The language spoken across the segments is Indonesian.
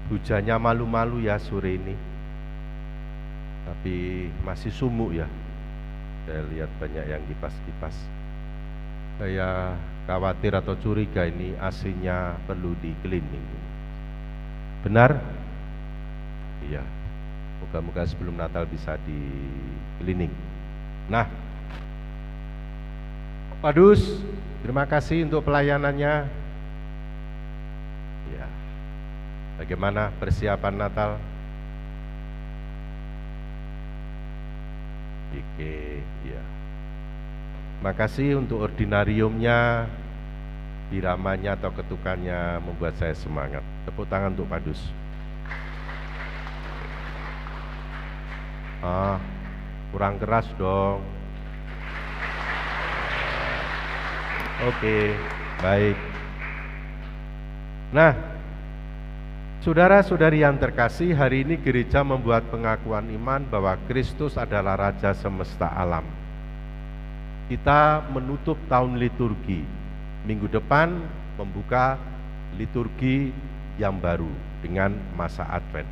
Hujannya malu-malu ya sore ini, tapi masih sumuk ya. Saya lihat banyak yang kipas-kipas. Saya khawatir atau curiga ini AC-nya perlu di cleaning. Benar? Iya. Moga-moga sebelum Natal bisa di cleaning. Nah, Pak Dus, terima kasih untuk pelayanannya. Ya. Bagaimana persiapan Natal? Oke, ya. Makasih untuk ordinariumnya, biramanya atau ketukannya membuat saya semangat. Tepuk tangan untuk Pak Dus. Kurang keras dong. Oke, baik. Nah, saudara-saudari yang terkasih, hari ini gereja membuat pengakuan iman bahwa Kristus adalah Raja semesta alam. Kita menutup tahun liturgi. Minggu depan membuka liturgi yang baru dengan masa Advent.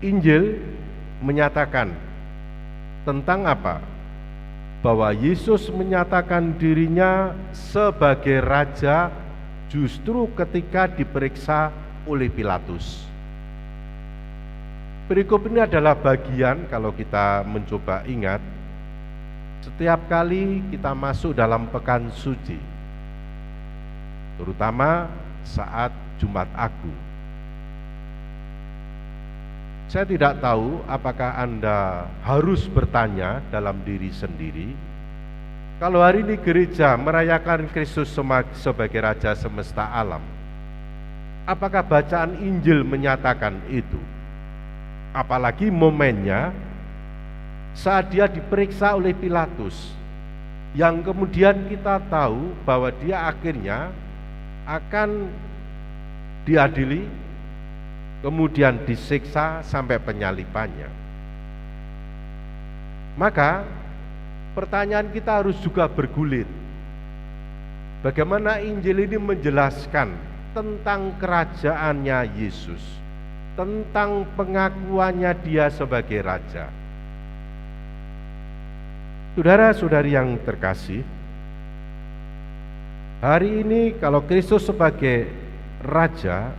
Injil menyatakan tentang apa? Bahwa Yesus menyatakan dirinya sebagai Raja justru ketika diperiksa oleh Pilatus. Berikut ini adalah bagian, kalau kita mencoba ingat, setiap kali kita masuk dalam pekan suci, terutama saat Jumat Agung. Saya tidak tahu apakah Anda harus bertanya dalam diri sendiri, kalau hari ini gereja merayakan Kristus sebagai Raja semesta alam, apakah bacaan Injil menyatakan itu? Apalagi momennya saat dia diperiksa oleh Pilatus, yang kemudian kita tahu bahwa dia akhirnya akan diadili, kemudian disiksa sampai penyalibannya. Maka pertanyaan kita harus juga bergulir. Bagaimana Injil ini menjelaskan tentang kerajaannya Yesus, tentang pengakuannya dia sebagai Raja. Saudara-saudari yang terkasih, hari ini kalau Kristus sebagai Raja,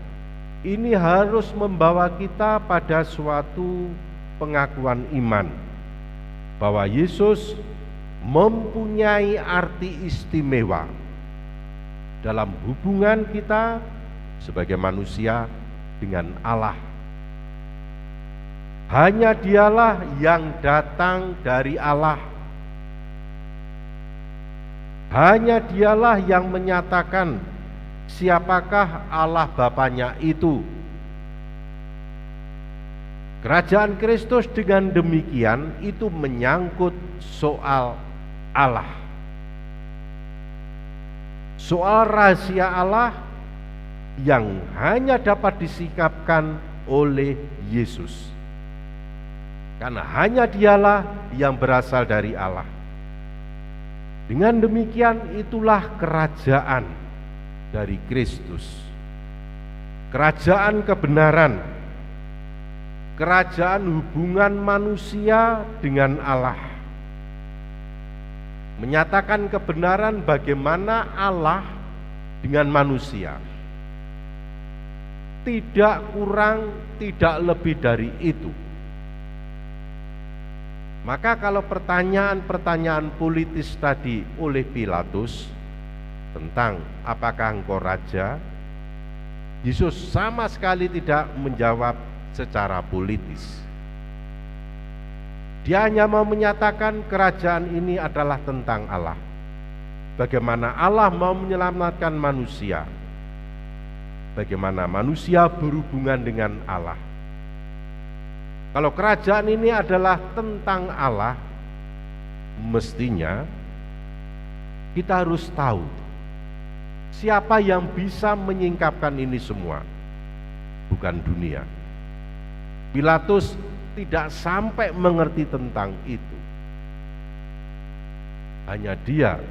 ini harus membawa kita pada suatu pengakuan iman bahwa Yesus mempunyai arti istimewa dalam hubungan kita sebagai manusia dengan Allah. Hanya dialah yang datang dari Allah. Hanya dialah yang menyatakan siapakah Allah Bapanya itu. Kerajaan Kristus dengan demikian itu menyangkut soal Allah. Soal rahasia Allah yang hanya dapat disikapkan oleh Yesus. Karena hanya dialah yang berasal dari Allah. Dengan demikian itulah kerajaan dari Kristus. Kerajaan kebenaran, kerajaan hubungan manusia dengan Allah. Menyatakan kebenaran bagaimana Allah dengan manusia. Tidak kurang, tidak lebih dari itu. Maka kalau pertanyaan-pertanyaan politis tadi oleh Pilatus tentang apakah engkau raja, Yesus sama sekali tidak menjawab secara politis. Dia hanya mau menyatakan kerajaan ini adalah tentang Allah. Bagaimana Allah mau menyelamatkan manusia, bagaimana manusia berhubungan dengan Allah. Kalau kerajaan ini adalah tentang Allah, mestinya kita harus tahu siapa yang bisa menyingkapkan ini semua, bukan dunia. Pilatus tidak sampai mengerti tentang itu. Hanya dia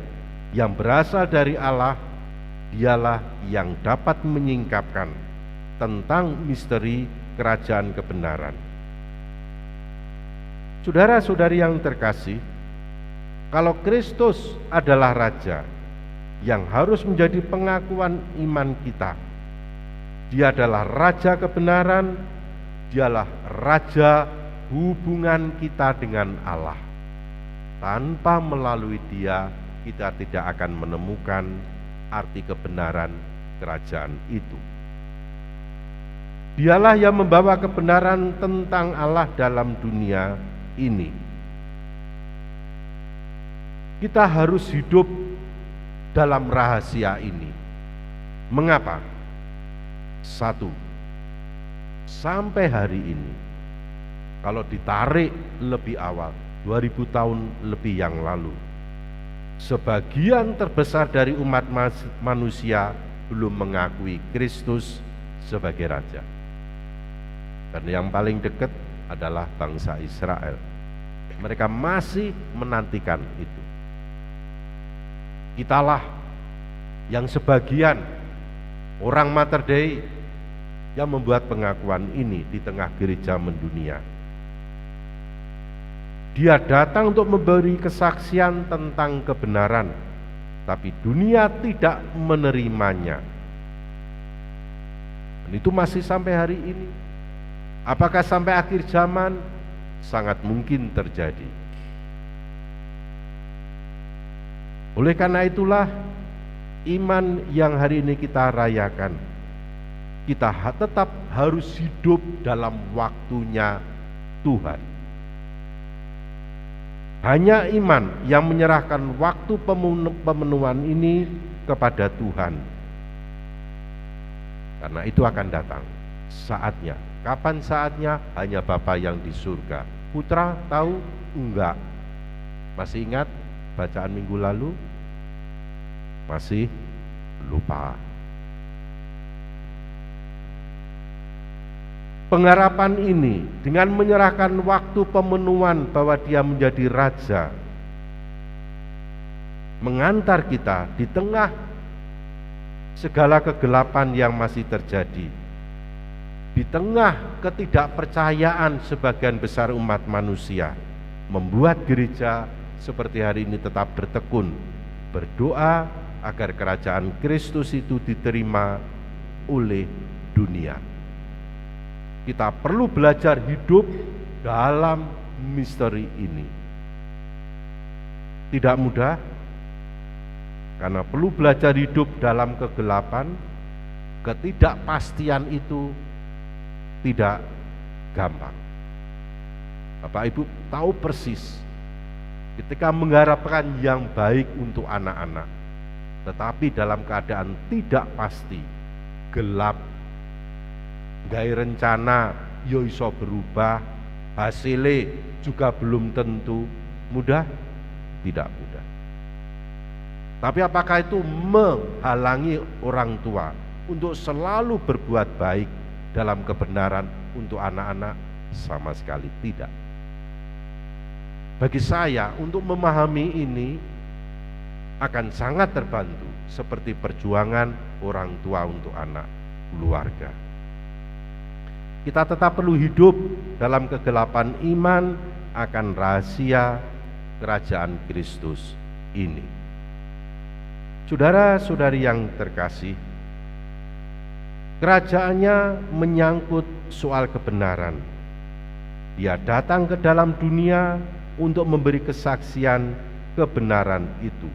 yang berasal dari Allah, dialah yang dapat menyingkapkan tentang misteri kerajaan kebenaran. Saudara-saudari yang terkasih, kalau Kristus adalah Raja yang harus menjadi pengakuan iman kita, Dia adalah Raja kebenaran, Dialah Raja hubungan kita dengan Allah. Tanpa melalui Dia, kita tidak akan menemukan arti kebenaran kerajaan itu. Dialah yang membawa kebenaran tentang Allah dalam dunia ini. Kita harus hidup dalam rahasia ini. Mengapa? Satu, sampai hari ini, kalau ditarik lebih awal, 2000 tahun lebih yang lalu, sebagian terbesar dari umat manusia belum mengakui Kristus sebagai Raja. Dan yang paling dekat adalah bangsa Israel. Mereka masih menantikan itu. Kitalah yang sebagian orang Mater Dei yang membuat pengakuan ini di tengah gereja mendunia. Dia datang untuk memberi kesaksian tentang kebenaran, tapi dunia tidak menerimanya. Dan itu masih sampai hari ini. Apakah sampai akhir zaman? Sangat mungkin terjadi. Oleh karena itulah, iman yang hari ini kita rayakan, kita tetap harus hidup dalam waktunya Tuhan. Hanya iman yang menyerahkan waktu pemenuhan ini kepada Tuhan. Karena itu akan datang saatnya. Kapan saatnya? Hanya Bapa yang di surga. Putra tahu? Enggak. Masih ingat bacaan minggu lalu? Masih lupa. Pengharapan ini dengan menyerahkan waktu pemenuhan bahwa Dia menjadi Raja, mengantar kita di tengah segala kegelapan yang masih terjadi, di tengah ketidakpercayaan sebagian besar umat manusia, membuat gereja seperti hari ini tetap bertekun, berdoa agar kerajaan Kristus itu diterima oleh dunia. Kita perlu belajar hidup dalam misteri ini. Tidak mudah, karena perlu belajar hidup dalam kegelapan. Ketidakpastian itu tidak gampang. Bapak Ibu tahu persis ketika mengharapkan yang baik untuk anak-anak, tetapi dalam keadaan tidak pasti, gelap, gawe rencana yo iso berubah, hasilnya juga belum tentu. Mudah? Tidak mudah. Tapi apakah itu menghalangi orang tua untuk selalu berbuat baik dalam kebenaran untuk anak-anak? Sama sekali tidak. Bagi saya, untuk memahami ini akan sangat terbantu seperti perjuangan orang tua untuk anak, keluarga. Kita tetap perlu hidup dalam kegelapan iman akan rahasia kerajaan Kristus ini. Saudara-saudari yang terkasih, kerajaannya menyangkut soal kebenaran. Dia datang ke dalam dunia untuk memberi kesaksian kebenaran itu.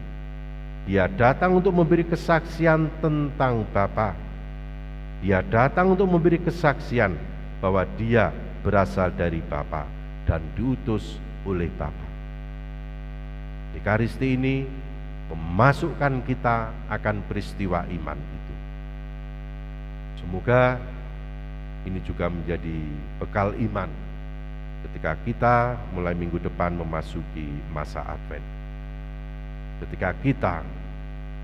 Dia datang untuk memberi kesaksian tentang Bapa. Dia datang untuk memberi kesaksian bahwa Dia berasal dari Bapa dan diutus oleh Bapa. Ekaristi ini memasukkan kita akan peristiwa iman itu. Semoga ini juga menjadi bekal iman ketika kita mulai minggu depan memasuki masa Advent. Ketika kita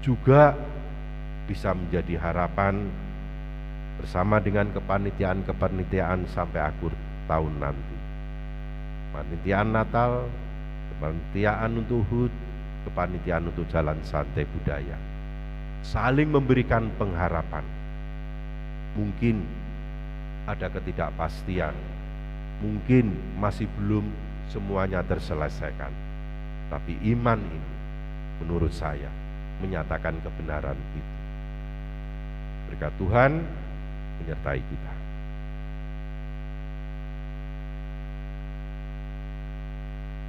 juga bisa menjadi harapan bersama dengan kepanitiaan-kepanitiaan sampai akhir tahun nanti. Kepanitiaan Natal, kepanitiaan untuk HUT, kepanitiaan untuk Jalan Santai Budaya. Saling memberikan pengharapan. Mungkin ada ketidakpastian, mungkin masih belum semuanya terselesaikan. Tapi iman ini menurut saya menyatakan kebenaran itu. Berkat Tuhan menyertai kita.